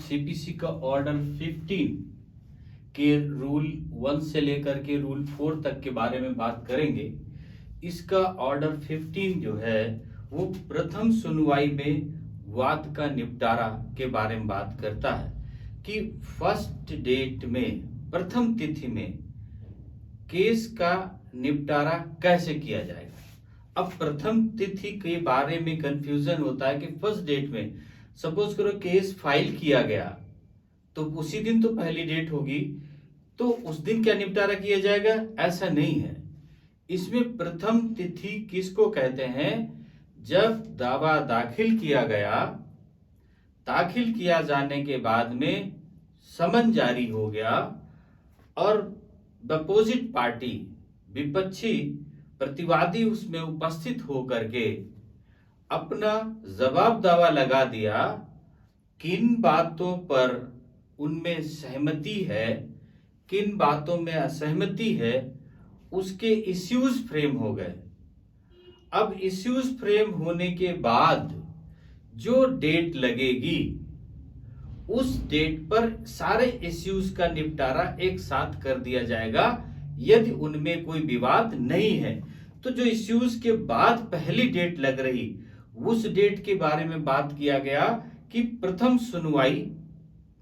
CPC का order 15 के rule 1 से लेकर के रूल 4 तक के बारे में बात करेंगे। इसका ऑर्डर 15 जो है वो प्रथम सुनवाई में वाद का निपटारा के बारे में बात करता है कि फर्स्ट डेट में, प्रथम तिथि में केस का निपटारा कैसे किया जाएगा। अब प्रथम तिथि के बारे में कंफ्यूजन होता है कि फर्स्ट डेट में, सपोज करो केस फाइल किया गया तो उसी दिन तो पहली डेट होगी, तो उस दिन क्या निपटारा किया जाएगा, ऐसा नहीं है। इसमें प्रथम तिथि किसको कहते हैं, जब दावा दाखिल किया गया, दाखिल किया जाने के बाद में समन जारी हो गया और अपोजिट पार्टी, विपक्षी प्रतिवादी उसमें उपस्थित होकर के अपना जवाब दावा लगा दिया, किन बातों पर उनमें सहमति है, किन बातों में असहमति है, उसके इश्यूज फ्रेम हो गए। अब इश्यूज फ्रेम होने के बाद जो डेट लगेगी, उस डेट पर सारे इश्यूज का निपटारा एक साथ कर दिया जाएगा। यदि उनमें कोई विवाद नहीं है तो जो इश्यूज के बाद पहली डेट लग रही, उस डेट के बारे में बात किया गया कि प्रथम सुनवाई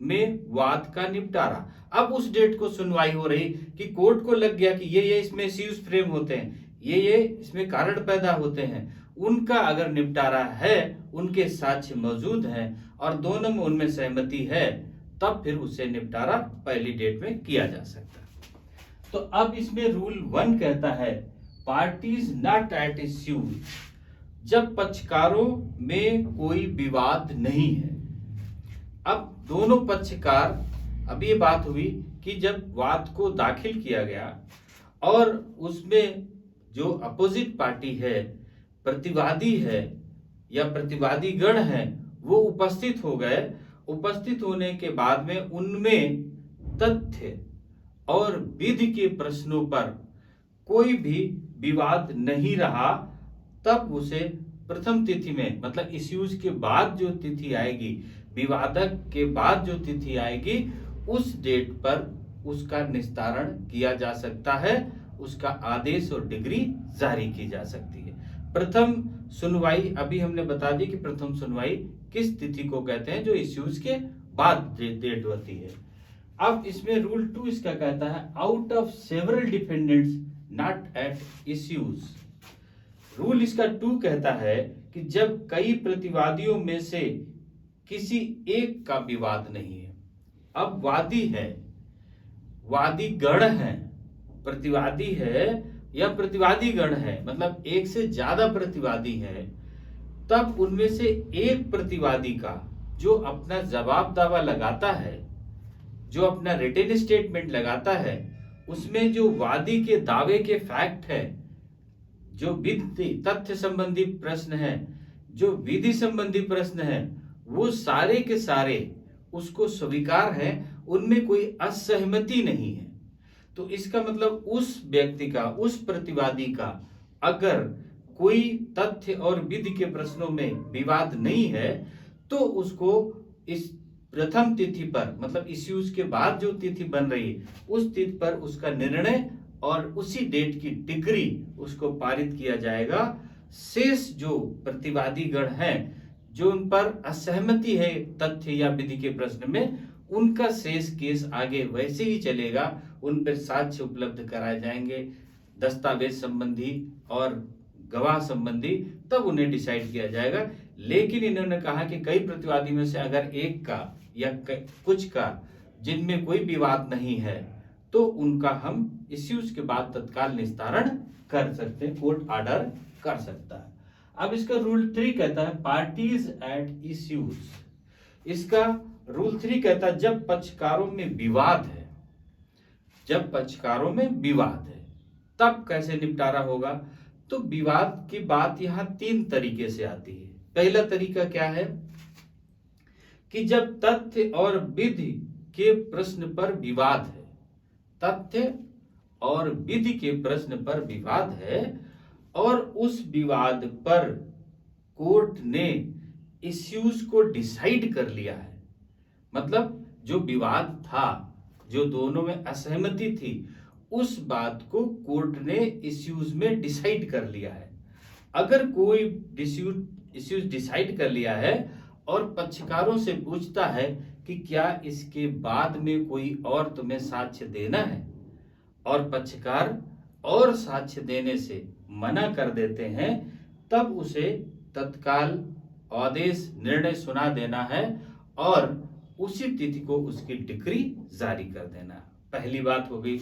में वाद का निपटारा। अब उस डेट को सुनवाई हो रही कि कोर्ट को लग गया कि ये इसमें इश्यूज फ्रेम होते हैं, ये इसमें कारण पैदा होते हैं, उनका अगर निपटारा है, उनके साक्ष्य मौजूद हैं और दोनों में उनमें सहमति है, तब फिर उससे निपटारा पहली डेट में किया जा सकता है। तो अब इसमें रूल 1 कहता है पार्टीज नॉट एट इश्यू, जब पक्षकारों में कोई विवाद नहीं है। अब दोनों पक्षकार, अब ये बात हुई कि जब वाद को दाखिल किया गया और उसमें जो अपोजिट पार्टी है, प्रतिवादी है या प्रतिवादी गण है, वो उपस्थित हो गए। उपस्थित होने के बाद में उनमें तथ्य और विधि के प्रश्नों पर कोई भी विवाद नहीं रहा, तब उसे प्रथम तिथि में, मतलब इश्यूज के बाद जो तिथि आएगी, विवादक के बाद जो तिथि आएगी, उस डेट पर उसका निस्तारण किया जा सकता है, उसका आदेश और डिग्री जारी की जा सकती है। प्रथम सुनवाई अभी हमने बता दी कि प्रथम सुनवाई किस तिथि को कहते हैं, जो इश्यूज के बाद डेट होती है। अब इसमें रूल 2 इसका कहता है out of several defendants not at issues. Rule इसका 2 कहता है कि जब कई प्रतिवादियों में से किसी एक का विवाद नहीं है, अब वादी है, वादी गण है, प्रतिवादी है या प्रतिवादी गण है, मतलब एक से ज्यादा प्रतिवादी है, तब उनमें से एक प्रतिवादी का जो अपना जवाब दावा लगाता है, जो अपना रिटन स्टेटमेंट लगाता है, उसमें जो वादी के दावे के फैक्ट है, जो विधि तथ्य संबंधी प्रश्न है, जो विधि संबंधी प्रश्न है, वो सारे के सारे उसको स्वीकार है, उनमें कोई असहमति नहीं है। तो इसका मतलब उस व्यक्ति का, उस प्रतिवादी का अगर कोई तथ्य और विधि के प्रश्नों में विवाद नहीं है, तो उसको इस प्रथम तिथि पर, मतलब इश्यूज के बाद जो तिथि बन रही है, उस तिथि पर उसका निर्णय और उसी डेट की डिग्री उसको पारित किया जाएगा। शेष जो प्रतिवादी गण हैं, जो उन पर असहमति है तथ्य या विधि के प्रश्न में, उनका शेष केस आगे वैसे ही चलेगा, उन पर साक्ष्य उपलब्ध कराए जाएंगे, दस्तावेज संबंधी और गवाह संबंधी, तब उन्हें डिसाइड किया जाएगा। लेकिन इन्होंने कहा कि कई प्रतिवादी में से अगर एक का या कुछ का जिनमें कोई विवाद नहीं है, तो उनका हम इश्यूज के बाद तत्काल निस्तारण कर सकते हैं, कोर्ट ऑर्डर कर सकता है। अब इसका रूल 3 कहता है पार्टीज एट इश्यूज। इसका रूल 3 कहता है जब पक्षकारों में विवाद है, जब पक्षकारों में विवाद है, तब कैसे निपटारा होगा। तो विवाद की बात यहां 3 तरीके से आती है। पहला तरीका क्या है कि जब तथ्य और विधि के प्रश्न पर विवाद है, तथ्य और विधि के प्रश्न पर विवाद है और उस विवाद पर कोर्ट ने इश्यूज को डिसाइड कर लिया है, मतलब जो विवाद था, जो दोनों में असहमति थी, उस बात को कोर्ट ने इश्यूज में डिसाइड कर लिया है। अगर कोई इश्यूज डिसाइड कर लिया है और पक्षकारों से पूछता है कि क्या इसके बाद में कोई और तुम्हें साक्ष्य देना है, और पक्षकार और साक्ष्य देने से मना कर देते हैं, तब उसे तत्काल आदेश निर्णय सुना देना है और उसी तिथि को उसकी डिक्री जारी कर देना। पहली बात हो गई।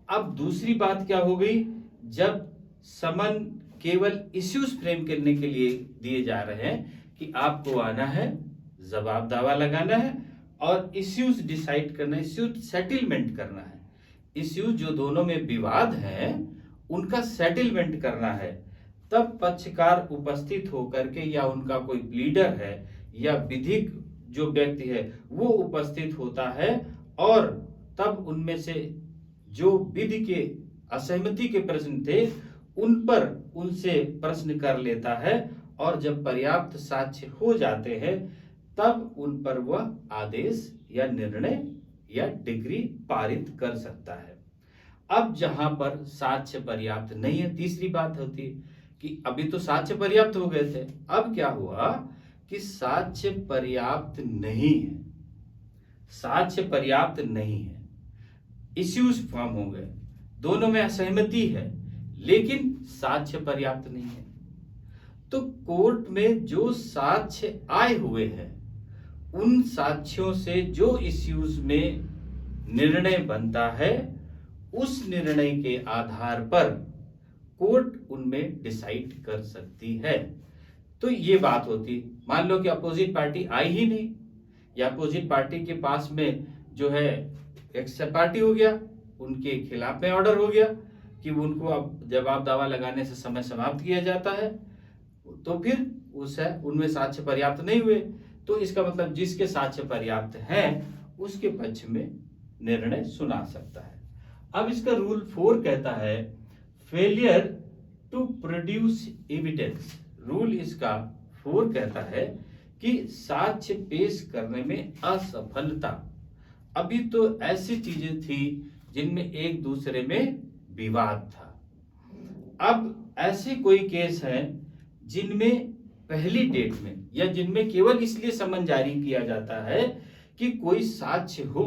अब दूसरी बात क्या हो गई, जब समन केवल इश्यूज फ्रेम करने के लिए दिए जा रहे हैं कि आपको आना है, जवाब दावा लगाना है और इश्यूज डिसाइड करना, इश्यूज सेटलमेंट करना है। इश्यूज जो दोनों में विवाद है उनका सेटलमेंट करना है। तब पक्षकार उपस्थित होकर के, या उनका कोई प्लीडर है या विधिक जो व्यक्ति है वो उपस्थित होता है और तब उनमें से जो विधि के असहमति के प्रश्न थे उन पर उनसे प्रश्न कर लेता है, और जब पर्याप्त साक्ष्य हो जाते हैं तब उन पर वह आदेश या निर्णय या डिक्री पारित कर सकता है। अब जहां पर साक्ष्य पर्याप्त नहीं है, तीसरी बात होती है कि अभी तो साक्ष्य पर्याप्त हो गए थे, अब क्या हुआ कि साक्ष्य पर्याप्त नहीं है, साक्ष्य पर्याप्त नहीं है, इश्यूज फॉर्म हो गए, दोनों में असहमति है लेकिन साक्ष्य पर्याप्त नहीं है। तो कोर्ट में जो साक्ष्य आए हुए हैं उन साक्ष्यों से जो इश्यूज में निर्णय बनता है उस निर्णय के आधार पर कोर्ट उनमें डिसाइड कर सकती है। तो ये बात होती, मान लो कि अपोजिट पार्टी आई ही नहीं, या अपोजिट पार्टी के पास में जो है एक्सेप्ट पार्टी हो गया, उनके खिलाफ में ऑर्डर हो गया कि उनको अब जवाब दावा लगाने से समय समाप्त किया जाता है, तो फिर उनमें साक्ष्य पर्याप्त नहीं हुए, तो इसका मतलब जिसके साक्ष्य पर्याप्त हैं उसके पक्ष में निर्णय सुना सकता है। अब इसका रूल 4 कहता है failure to produce evidence. Rule इसका 4 कहता है कि साक्ष्य पेश करने में असफलता। अभी तो ऐसी चीजें थी जिनमें एक दूसरे में विवाद था। अब ऐसे कोई केस हैं जिनमें पहली डेट में या जिनमें केवल इसलिए समन जारी किया जाता है कि कोई साक्ष्य हो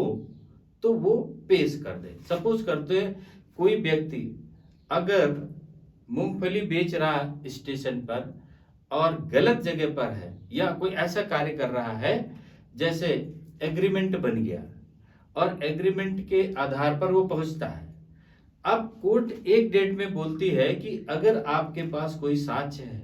तो वो पेश कर दे। सपोज करते हैं कोई व्यक्ति अगर मूंगफली बेच रहा स्टेशन पर और गलत जगह पर है, या कोई ऐसा कार्य कर रहा है जैसे एग्रीमेंट बन गया और एग्रीमेंट के आधार पर वो पहुंचता है। अब कोर्ट एक डेट में बोलती है कि अगर आपके पास कोई साक्ष्य है,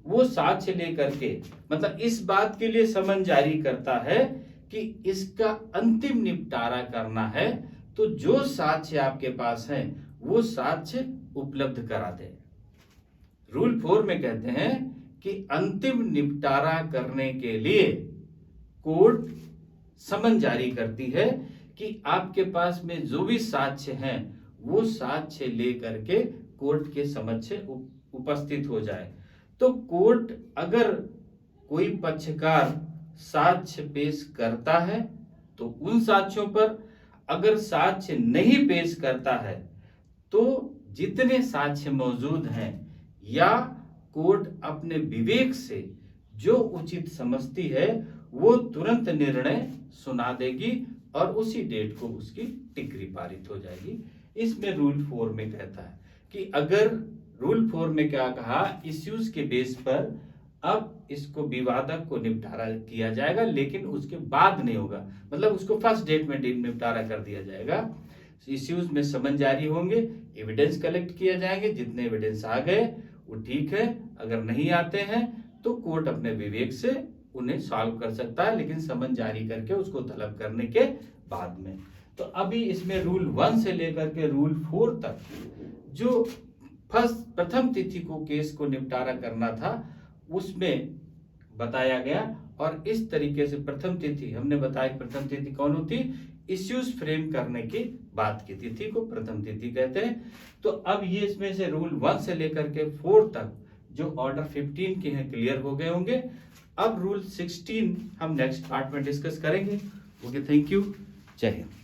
वो साक्ष्य लेकर के मतलब इस बात के लिए समन जारी करता है कि इसका अंतिम निपटारा करना है, तो जो साक्ष्य आपके पास है वो साक्ष्य उपलब्ध करा दे। रूल 4 में कहते हैं कि अंतिम निपटारा करने के लिए कोर्ट समन जारी करती है कि आपके पास में जो भी साक्ष्य हैं वो साक्ष्य लेकर के कोर्ट के समक्ष उपस्थित हो जाए। तो कोर्ट अगर कोई पक्षकार साक्ष्य पेश करता है तो उन साक्ष्यों पर, अगर साक्ष्य नहीं पेश करता है तो जितने साक्ष्य मौजूद हैं या कोर्ट अपने विवेक से जो उचित समझती है वो तुरंत निर्णय सुना देगी और उसी डेट को उसकी डिक्री पारित हो जाएगी। इसमें रूल 4 में कहता है कि अगर रूल 4 में क्या कहा, इश्यूज के बेस पर अब इसको विवादक को निपटारा किया जाएगा, लेकिन उसके बाद नहीं होगा, मतलब उसको फर्स्ट डेट में निपटारा कर दिया जाएगा। इश्यूज में समन जारी होंगे, एविडेंस कलेक्ट किए जाएंगे, जितने एविडेंस आ गए वो ठीक है, अगर नहीं आते हैं तो कोर्ट अपने विवेक से उन्हें सॉल्व कर सकता है, लेकिन समन जारी करके उसको तलब करने के बाद में। तो अभी इसमें रूल 1 से लेकर के रूल 4 तक जो प्रथम तिथि को केस को निपटारा करना था उसमें बताया गया, और इस तरीके से प्रथम तिथि हमने बताया, प्रथम तिथि कौन होती, इश्यूज फ्रेम करने की बात की तिथि को प्रथम तिथि कहते हैं। तो अब ये इसमें से रूल 1 से लेकर के 4 तक जो ऑर्डर 15 के हैं क्लियर हो गए होंगे। अब रूल 16 हम नेक्स्ट पार्ट में डिस्कस करेंगे। ओके, थैंक यू, जय हिंद।